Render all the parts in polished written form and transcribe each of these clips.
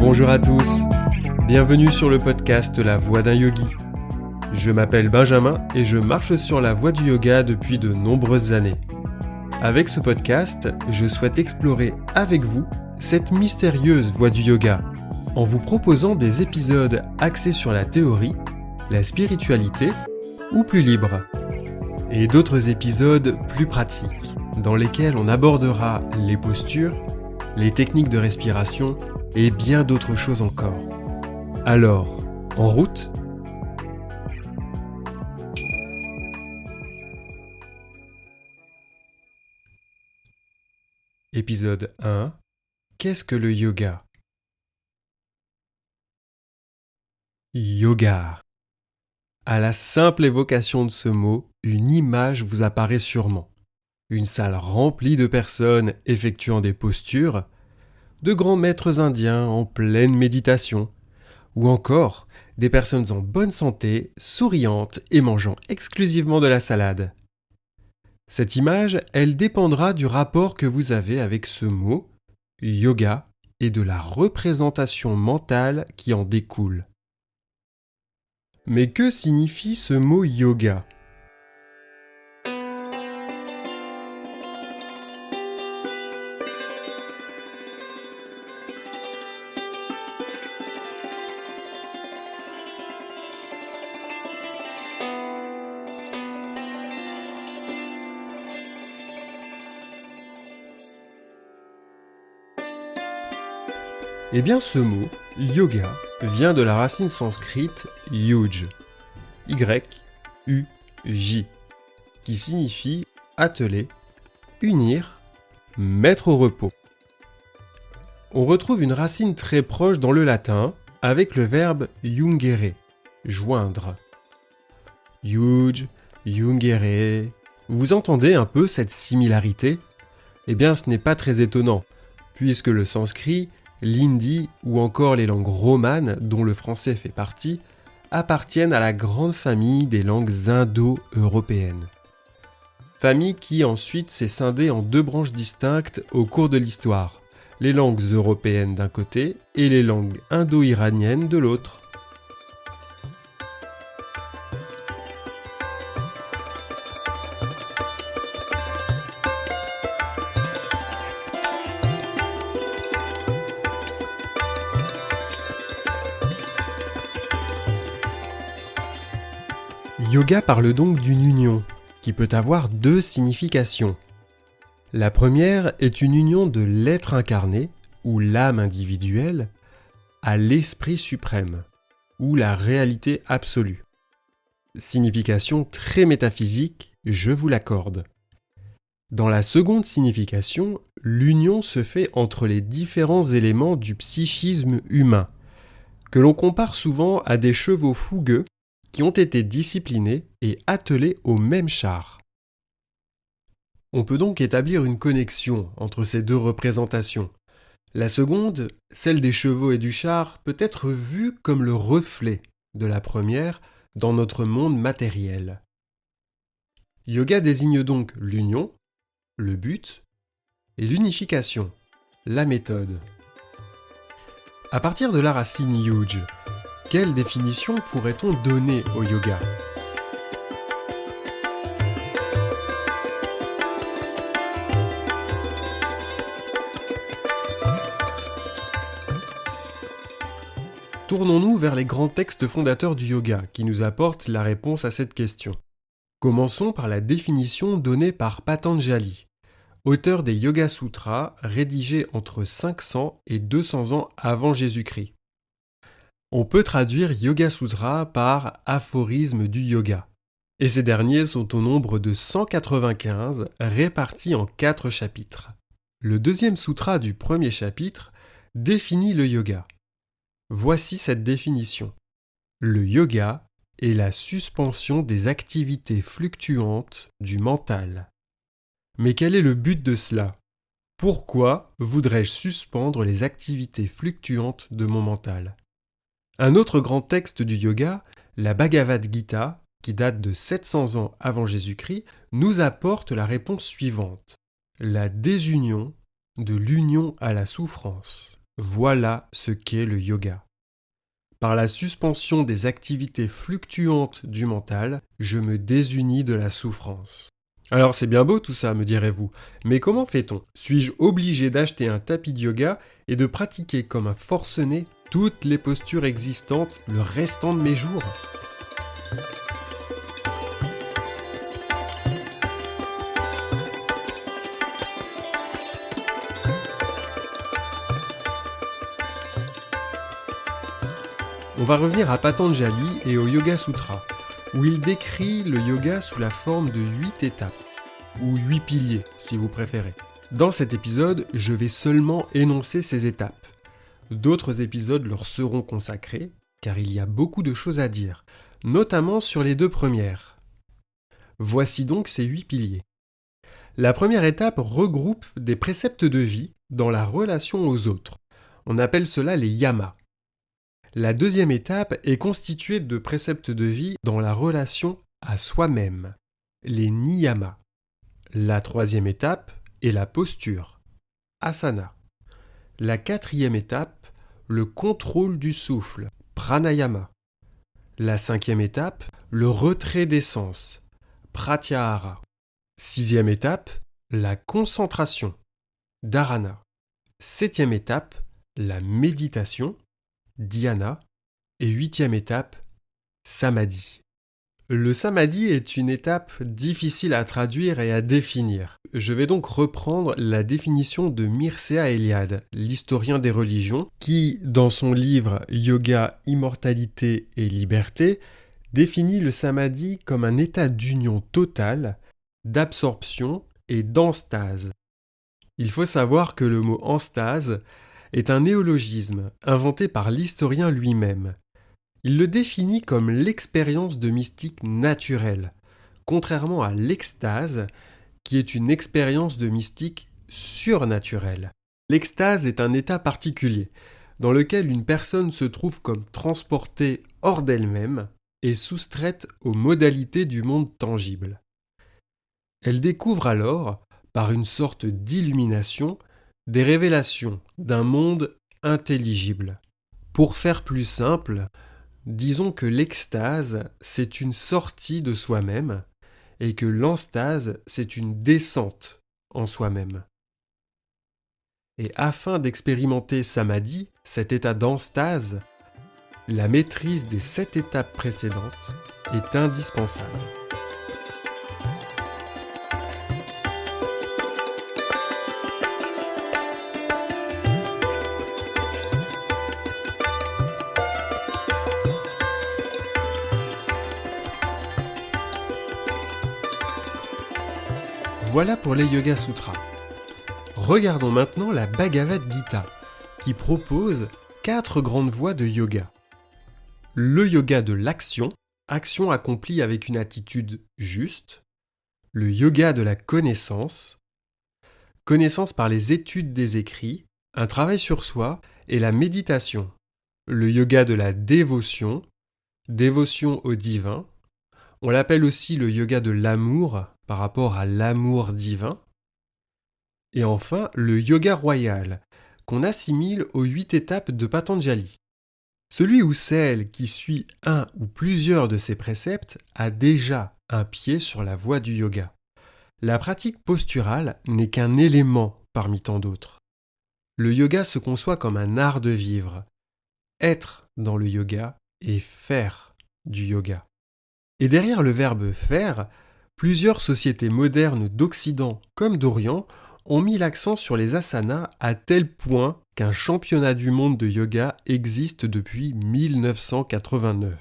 Bonjour à tous, bienvenue sur le podcast La Voix d'un Yogi. Je m'appelle Benjamin et je marche sur la voie du yoga depuis de nombreuses années. Avec ce podcast, je souhaite explorer avec vous cette mystérieuse voie du yoga, en vous proposant des épisodes axés sur la théorie, la spiritualité ou plus libre, et d'autres épisodes plus pratiques, dans lesquels on abordera les postures, les techniques de respiration et bien d'autres choses encore. Alors, en route ? Épisode 1. Qu'est-ce que le yoga ? Yoga. À la simple évocation de ce mot, une image vous apparaît sûrement. Une salle remplie de personnes effectuant des postures, de grands maîtres indiens en pleine méditation, ou encore des personnes en bonne santé, souriantes et mangeant exclusivement de la salade. Cette image, elle dépendra du rapport que vous avez avec ce mot, yoga, et de la représentation mentale qui en découle. Mais que signifie ce mot yoga ? Eh bien ce mot, yoga, vient de la racine sanskrite yuj, Y-U-J, qui signifie atteler, unir, mettre au repos. On retrouve une racine très proche dans le latin avec le verbe jungere, joindre. Yuj, jungere, vous entendez un peu cette similarité ? Eh bien ce n'est pas très étonnant, puisque le sanskrit, l'hindi ou encore les langues romanes, dont le français fait partie, appartiennent à la grande famille des langues indo-européennes. Famille qui ensuite s'est scindée en deux branches distinctes au cours de l'histoire, les langues européennes d'un côté et les langues indo-iraniennes de l'autre. Yoga parle donc d'une union, qui peut avoir deux significations. La première est une union de l'être incarné, ou l'âme individuelle, à l'esprit suprême, ou la réalité absolue. Signification très métaphysique, je vous l'accorde. Dans la seconde signification, l'union se fait entre les différents éléments du psychisme humain, que l'on compare souvent à des chevaux fougueux qui ont été disciplinés et attelés au même char. On peut donc établir une connexion entre ces deux représentations. La seconde, celle des chevaux et du char, peut être vue comme le reflet de la première dans notre monde matériel. Yoga désigne donc l'union, le but, et l'unification, la méthode. À partir de la racine yuj, quelle définition pourrait-on donner au yoga ? Tournons-nous vers les grands textes fondateurs du yoga qui nous apportent la réponse à cette question. Commençons par la définition donnée par Patanjali, auteur des Yoga Sutras rédigés entre 500 et 200 ans avant Jésus-Christ. On peut traduire Yoga Sutra par aphorisme du yoga, et ces derniers sont au nombre de 195 répartis en 4 chapitres. Le deuxième sutra du premier chapitre définit le yoga. Voici cette définition. Le yoga est la suspension des activités fluctuantes du mental. Mais quel est le but de cela ? Pourquoi voudrais-je suspendre les activités fluctuantes de mon mental ? Un autre grand texte du yoga, la Bhagavad Gita, qui date de 700 ans avant Jésus-Christ, nous apporte la réponse suivante. La désunion de l'union à la souffrance. Voilà ce qu'est le yoga. Par la suspension des activités fluctuantes du mental, je me désunis de la souffrance. Alors c'est bien beau tout ça, me direz-vous, mais comment fait-on? Suis-je obligé d'acheter un tapis de yoga et de pratiquer comme un forcené toutes les postures existantes le restant de mes jours? On va revenir à Patanjali et au Yoga Sutra, où il décrit le yoga sous la forme de 8 étapes, ou 8 piliers si vous préférez. Dans cet épisode, je vais seulement énoncer ces étapes. D'autres épisodes leur seront consacrés, car il y a beaucoup de choses à dire, notamment sur les 2 premières. Voici donc ces 8 piliers. La première étape regroupe des préceptes de vie dans la relation aux autres. On appelle cela les yamas. La deuxième étape est constituée de préceptes de vie dans la relation à soi-même, les niyamas. La troisième étape est la posture, asana. La quatrième étape, le contrôle du souffle, pranayama. La cinquième étape, le retrait des sens, pratyahara. Sixième étape, la concentration, dharana. Septième étape, la méditation, dhyana, et huitième étape, samadhi. Le samadhi est une étape difficile à traduire et à définir. Je vais donc reprendre la définition de Mircea Eliade, l'historien des religions, qui, dans son livre Yoga, Immortalité et Liberté, définit le samadhi comme un état d'union totale, d'absorption et d'enstase. Il faut savoir que le mot enstase est un néologisme inventé par l'historien lui-même. Il le définit comme l'expérience de mystique naturelle, contrairement à l'extase, qui est une expérience de mystique surnaturelle. L'extase est un état particulier, dans lequel une personne se trouve comme transportée hors d'elle-même et soustraite aux modalités du monde tangible. Elle découvre alors, par une sorte d'illumination, des révélations d'un monde intelligible. Pour faire plus simple, disons que l'extase, c'est une sortie de soi-même et que l'enstase, c'est une descente en soi-même. Et afin d'expérimenter samadhi, cet état d'enstase, la maîtrise des 7 étapes précédentes est indispensable. Voilà pour les Yoga Sutras. Regardons maintenant la Bhagavad Gita, qui propose 4 grandes voies de yoga. Le yoga de l'action, action accomplie avec une attitude juste. Le yoga de la connaissance, connaissance par les études des écrits, un travail sur soi et la méditation. Le yoga de la dévotion, dévotion au divin. On l'appelle aussi le yoga de l'amour par rapport à l'amour divin. Et enfin, le yoga royal, qu'on assimile aux 8 étapes de Patanjali. Celui ou celle qui suit un ou plusieurs de ces préceptes a déjà un pied sur la voie du yoga. La pratique posturale n'est qu'un élément parmi tant d'autres. Le yoga se conçoit comme un art de vivre, être dans le yoga et faire du yoga. Et derrière le verbe faire, plusieurs sociétés modernes d'Occident comme d'Orient ont mis l'accent sur les asanas à tel point qu'un championnat du monde de yoga existe depuis 1989.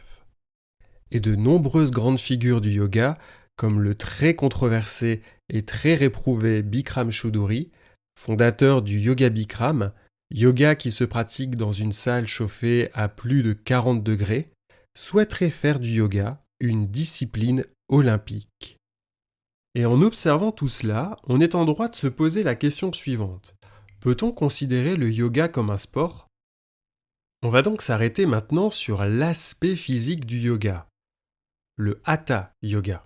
Et de nombreuses grandes figures du yoga, comme le très controversé et très réprouvé Bikram Choudhury, fondateur du Yoga Bikram, yoga qui se pratique dans une salle chauffée à plus de 40 degrés, souhaiteraient faire du yoga une discipline olympique. Et en observant tout cela, on est en droit de se poser la question suivante. Peut-on considérer le yoga comme un sport ? On va donc s'arrêter maintenant sur l'aspect physique du yoga, le hatha yoga.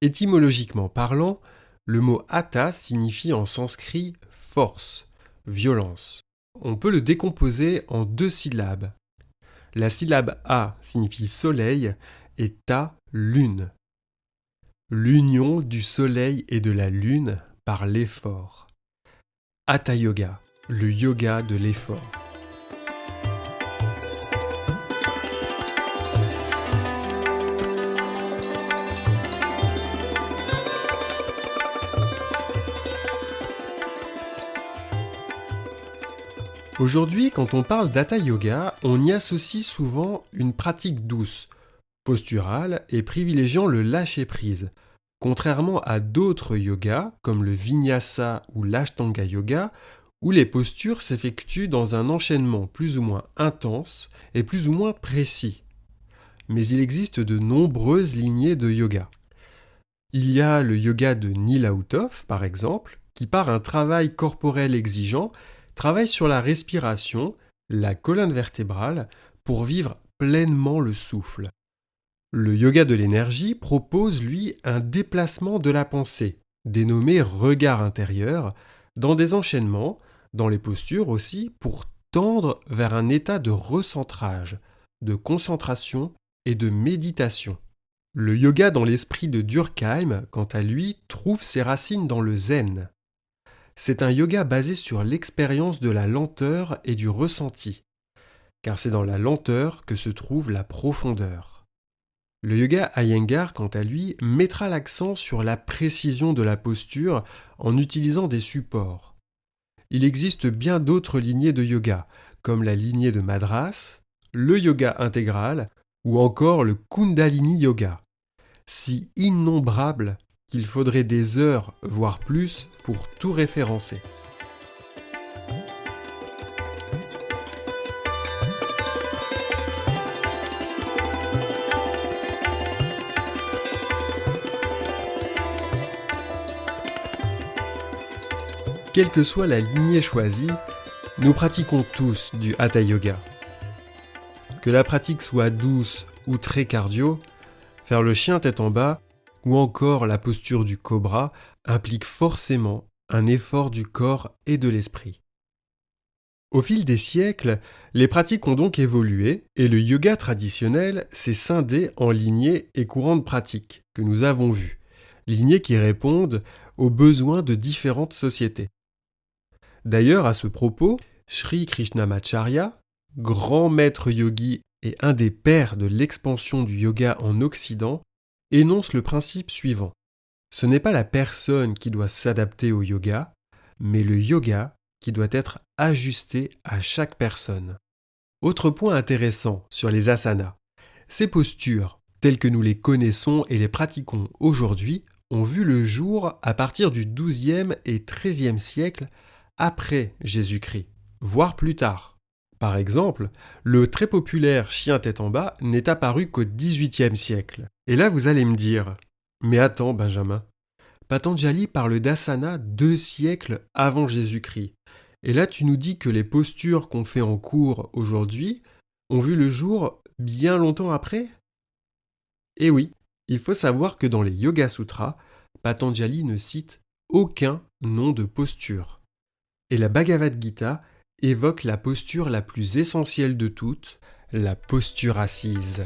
Étymologiquement parlant, le mot hatha signifie en sanskrit force, violence. on peut le décomposer en 2 syllabes. La syllabe A signifie soleil et Ta, lune. L'union du soleil et de la lune par l'effort. Hatha Yoga, le yoga de l'effort. Aujourd'hui, quand on parle d'Hatha Yoga, on y associe souvent une pratique douce, posturale et privilégiant le lâcher-prise, contrairement à d'autres yogas comme le Vinyasa ou l'Ashtanga Yoga, où les postures s'effectuent dans un enchaînement plus ou moins intense et plus ou moins précis. Mais il existe de nombreuses lignées de yoga. Il y a le yoga de Nilautov, par exemple, qui par un travail corporel exigeant travaille sur la respiration, la colonne vertébrale, pour vivre pleinement le souffle. Le yoga de l'énergie propose, lui, un déplacement de la pensée, dénommé regard intérieur, dans des enchaînements, dans les postures aussi, pour tendre vers un état de recentrage, de concentration et de méditation. Le yoga dans l'esprit de Durkheim, quant à lui, trouve ses racines dans le zen. C'est un yoga basé sur l'expérience de la lenteur et du ressenti, car c'est dans la lenteur que se trouve la profondeur. Le yoga Iyengar, quant à lui, mettra l'accent sur la précision de la posture en utilisant des supports. Il existe bien d'autres lignées de yoga, comme la lignée de Madras, le yoga intégral ou encore le Kundalini Yoga, si innombrables qu'il faudrait des heures, voire plus, pour tout référencer. Quelle que soit la lignée choisie, nous pratiquons tous du Hatha Yoga. Que la pratique soit douce ou très cardio, faire le chien tête en bas, ou encore la posture du cobra, implique forcément un effort du corps et de l'esprit. Au fil des siècles, les pratiques ont donc évolué et le yoga traditionnel s'est scindé en lignées et courants de pratique que nous avons vus, lignées qui répondent aux besoins de différentes sociétés. D'ailleurs, à ce propos, Sri Krishnamacharya, grand maître yogi et un des pères de l'expansion du yoga en Occident, énonce le principe suivant. Ce n'est pas la personne qui doit s'adapter au yoga, mais le yoga qui doit être ajusté à chaque personne. Autre point intéressant sur les asanas. Ces postures, telles que nous les connaissons et les pratiquons aujourd'hui, ont vu le jour à partir du XIIe et XIIIe siècle après Jésus-Christ, voire plus tard. Par exemple, le très populaire chien tête en bas n'est apparu qu'au XVIIIe siècle. Et là, vous allez me dire, mais attends, Benjamin, Patanjali parle d'asana 2 siècles avant Jésus-Christ. Et là, tu nous dis que les postures qu'on fait en cours aujourd'hui ont vu le jour bien longtemps après ? Eh oui, il faut savoir que dans les Yoga Sutras, Patanjali ne cite aucun nom de posture. Et la Bhagavad Gita évoque la posture la plus essentielle de toutes, la posture assise.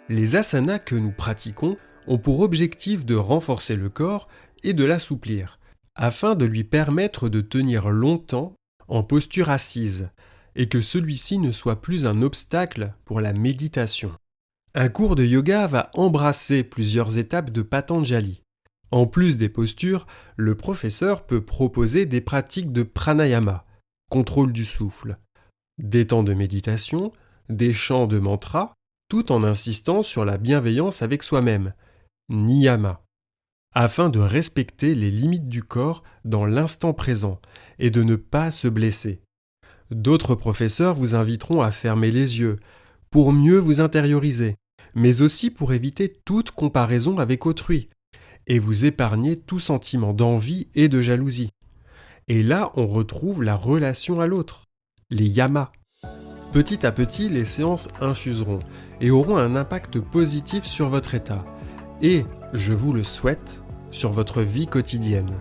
Les asanas que nous pratiquons ont pour objectif de renforcer le corps et de l'assouplir, afin de lui permettre de tenir longtemps en posture assise, et que celui-ci ne soit plus un obstacle pour la méditation. Un cours de yoga va embrasser plusieurs étapes de Patanjali. En plus des postures, le professeur peut proposer des pratiques de pranayama, contrôle du souffle, des temps de méditation, des chants de mantras, tout en insistant sur la bienveillance avec soi-même, niyama, afin de respecter les limites du corps dans l'instant présent et de ne pas se blesser. D'autres professeurs vous inviteront à fermer les yeux, pour mieux vous intérioriser, mais aussi pour éviter toute comparaison avec autrui, et vous épargner tout sentiment d'envie et de jalousie. Et là, on retrouve la relation à l'autre, les yamas. Petit à petit, les séances infuseront et auront un impact positif sur votre état et, je vous le souhaite, sur votre vie quotidienne.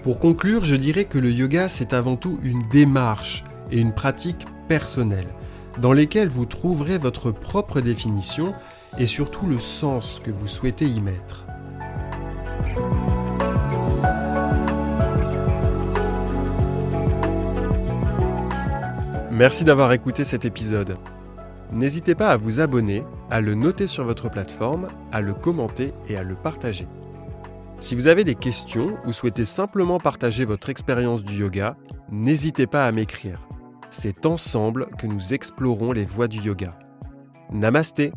Pour conclure, je dirais que le yoga, c'est avant tout une démarche et une pratique personnelle, dans lesquelles vous trouverez votre propre définition et surtout le sens que vous souhaitez y mettre. Merci d'avoir écouté cet épisode. N'hésitez pas à vous abonner, à le noter sur votre plateforme, à le commenter et à le partager. Si vous avez des questions ou souhaitez simplement partager votre expérience du yoga, n'hésitez pas à m'écrire. C'est ensemble que nous explorons les voies du yoga. Namasté!